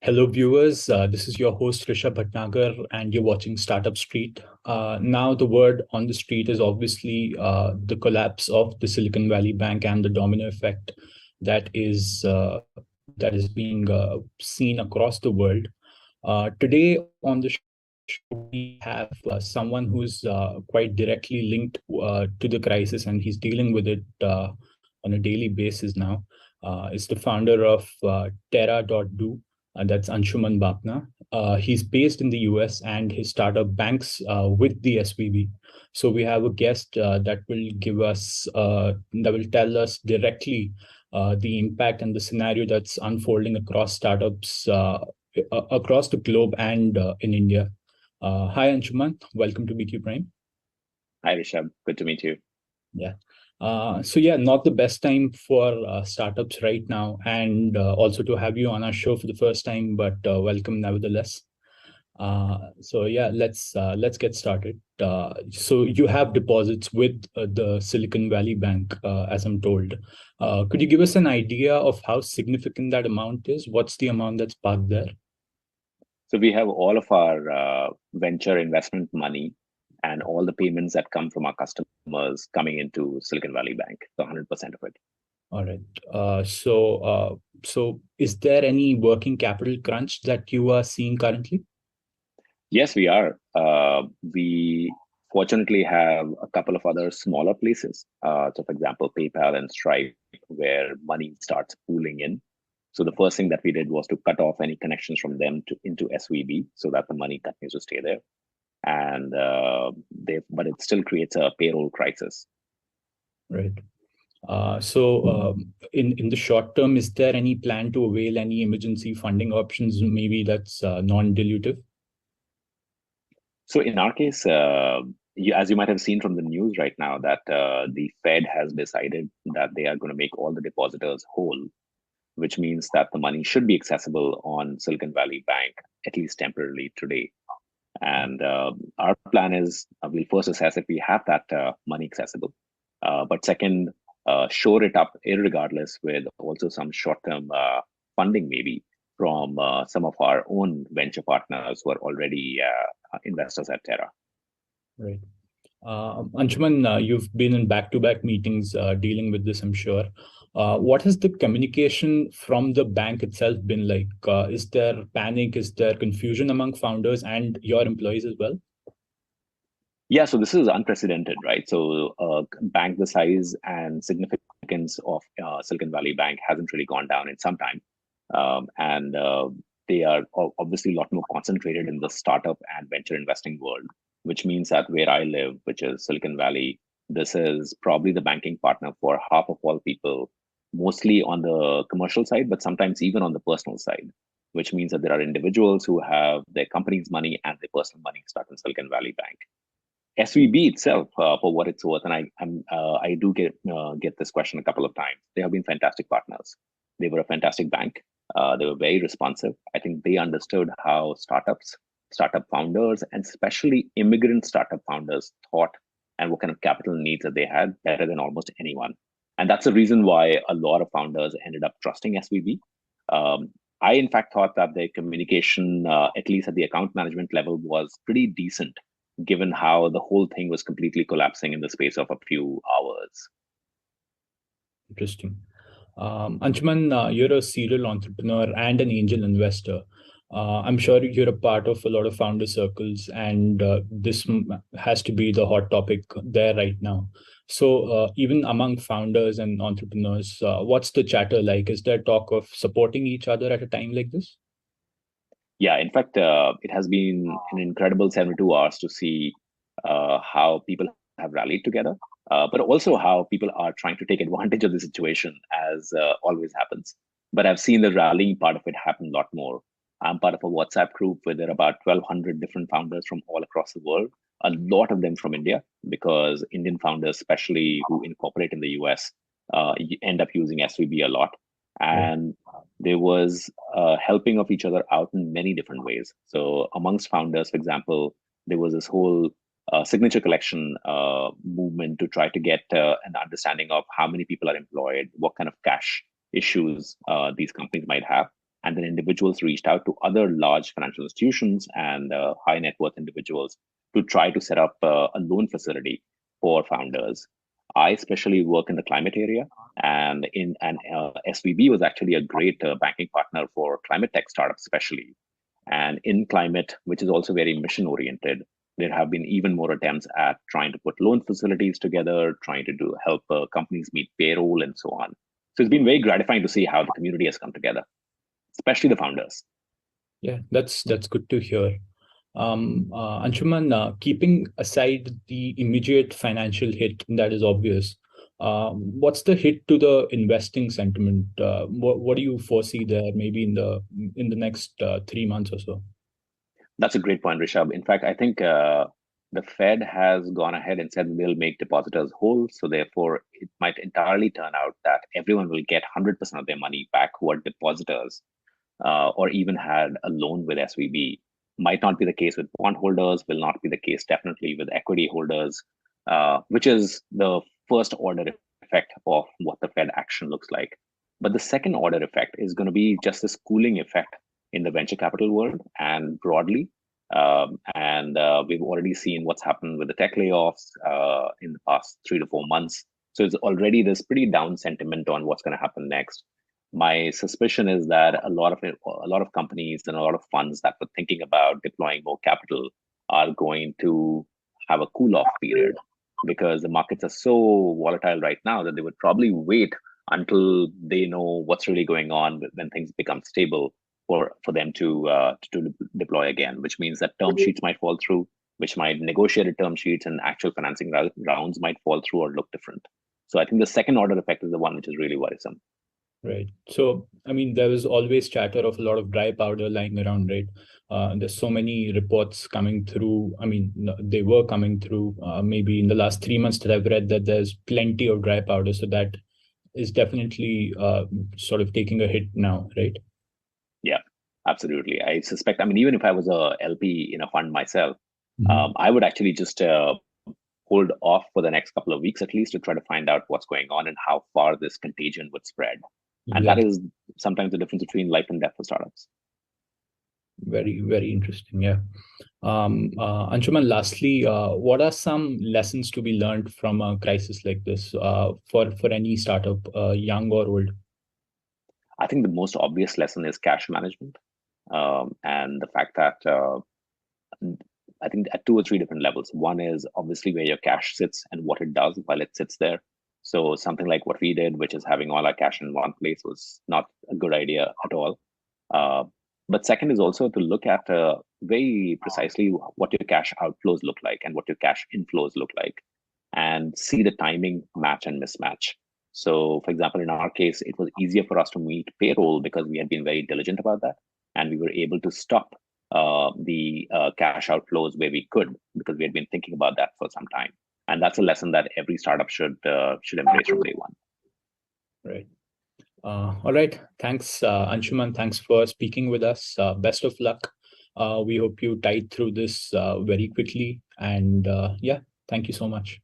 Hello, viewers. This is your host, Rishabh Bhatnagar, and you're watching Startup Street. Now, the word on the street is obviously the collapse of the Silicon Valley Bank and the domino effect that is being seen across the world. Today on the show, we have someone who's quite directly linked to the crisis, and he's dealing with it on a daily basis now. Is the founder of Terra.do, that's Anshuman Bapna. He's based in the US and his startup banks with the SVB. So we have a guest that will tell us directly the impact and the scenario that's unfolding across startups across the globe and in India. Hi, Anshuman. Welcome to BQ Prime. Hi, Rishabh. Good to meet you. Yeah. Not the best time for startups right now, and also to have you on our show for the first time, but welcome nevertheless. Let's get started. So you have deposits with the Silicon Valley Bank, as I'm told. Could you give us an idea of how significant that amount is? What's the amount that's parked there? So we have all of our venture investment money and all the payments that come from our customers coming into Silicon Valley Bank, so 100% of it. All right. So is there any working capital crunch that you are seeing currently? Yes, we are. We fortunately have a couple of other smaller places. So, for example, PayPal and Stripe, where money starts pooling in. So the first thing that we did was to cut off any connections from them into SVB so that the money continues to stay there. And but it still creates a payroll crisis. Right. In the short term, is there any plan to avail any emergency funding options, maybe that's non-dilutive? So in our case, as you might have seen from the news right now, that the Fed has decided that they are going to make all the depositors whole, which means that the money should be accessible on Silicon Valley Bank, at least temporarily today. And our plan is we'll first assess if we have that money accessible. But second, shore it up irregardless with also some short-term funding maybe from some of our own venture partners who are already investors at Terra. Right. Anshuman, you've been in back-to-back meetings dealing with this, I'm sure. What has the communication from the bank itself been like? Is there panic? Is there confusion among founders and your employees as well? Yeah, so this is unprecedented, right? So bank the size and significance of Silicon Valley Bank hasn't really gone down in some time. And they are obviously a lot more concentrated in the startup and venture investing world, which means that where I live, which is Silicon Valley, this is probably the banking partner for half of all people, mostly on the commercial side, but sometimes even on the personal side, which means that there are individuals who have their company's money and their personal money stuck in Silicon Valley Bank. SVB itself, for what it's worth, and I do get this question a couple of times. They have been fantastic partners. They were a fantastic bank. They were very responsive. I think they understood how startup founders, and especially immigrant startup founders thought and what kind of capital needs that they had better than almost anyone. And that's the reason why a lot of founders ended up trusting SVB. I, in fact, thought that their communication, at least at the account management level, was pretty decent given how the whole thing was completely collapsing in the space of a few hours. Interesting. Anshuman, you're a serial entrepreneur and an angel investor. I'm sure you're a part of a lot of founder circles, and this has to be the hot topic there right now. So, even among founders and entrepreneurs, what's the chatter like? Is there talk of supporting each other at a time like this? Yeah, in fact, it has been an incredible 72 hours to see how people have rallied together, but also how people are trying to take advantage of the situation, as always happens. But I've seen the rallying part of it happen a lot more. I'm part of a WhatsApp group where there are about 1,200 different founders from all across the world, a lot of them from India, because Indian founders, especially who incorporate in the US, end up using SVB a lot. And there was helping of each other out in many different ways. So amongst founders, for example, there was this whole signature collection movement to try to get an understanding of how many people are employed, what kind of cash issues these companies might have. And then individuals reached out to other large financial institutions and high net worth individuals to try to set up a loan facility for founders. I especially work in the climate area, and SVB was actually a great banking partner for climate tech startups, especially. And in climate, which is also very mission oriented, there have been even more attempts at trying to put loan facilities together, trying to help companies meet payroll and so on. So it's been very gratifying to see how the community has come together, especially the founders. Yeah, that's good to hear. Anshuman, keeping aside the immediate financial hit that is obvious, what's the hit to the investing sentiment? What do you foresee there, maybe in the next 3 months or so? That's a great point, Rishabh. In fact, I think the Fed has gone ahead and said they'll make depositors whole. So therefore, it might entirely turn out that everyone will get 100% of their money back who are depositors or even had a loan with SVB. Might not be the case with bondholders, will not be the case definitely with equity holders, which is the first order effect of what the Fed action looks like. But the second order effect is going to be just this cooling effect in the venture capital world and broadly. We've already seen what's happened with the tech layoffs in the past 3 to 4 months. So it's already this pretty down sentiment on what's going to happen next. My suspicion is that a lot of companies and a lot of funds that were thinking about deploying more capital are going to have a cool off period because the markets are so volatile right now that they would probably wait until they know what's really going on when things become stable for them to deploy again, which means that term sheets might fall through, which might negotiated term sheets and actual financing rounds might fall through or look different. So I think the second order effect is the one which is really worrisome. Right. So, I mean, there was always chatter of a lot of dry powder lying around, right? There's so many reports coming through. I mean, they were coming through maybe in the last 3 months that I've read that there's plenty of dry powder. So that is definitely sort of taking a hit now, right? Yeah, absolutely. I suspect, I mean, even if I was a LP in a fund myself, Mhm. I would actually just hold off for the next couple of weeks at least to try to find out what's going on and how far this contagion would spread. And that Exactly. is sometimes the difference between life and death for startups. Very, very interesting. Yeah. Anshuman, lastly, what are some lessons to be learned from a crisis like this for any startup, young or old? I think the most obvious lesson is cash management, and the fact that I think at 2 or 3 different levels. One is obviously where your cash sits and what it does while it sits there. So something like what we did, which is having all our cash in one place, was not a good idea at all. Uh, but second is also to look at very precisely what your cash outflows look like and what your cash inflows look like, and see the timing match and mismatch. So, for example, in our case, it was easier for us to meet payroll because we had been very diligent about that, and we were able to stop the cash outflows where we could because we had been thinking about that for some time. And that's a lesson that every startup should embrace from day one. Right. All right. Thanks, Anshuman. Thanks for speaking with us. Best of luck. We hope you tide through this very quickly. And yeah, thank you so much.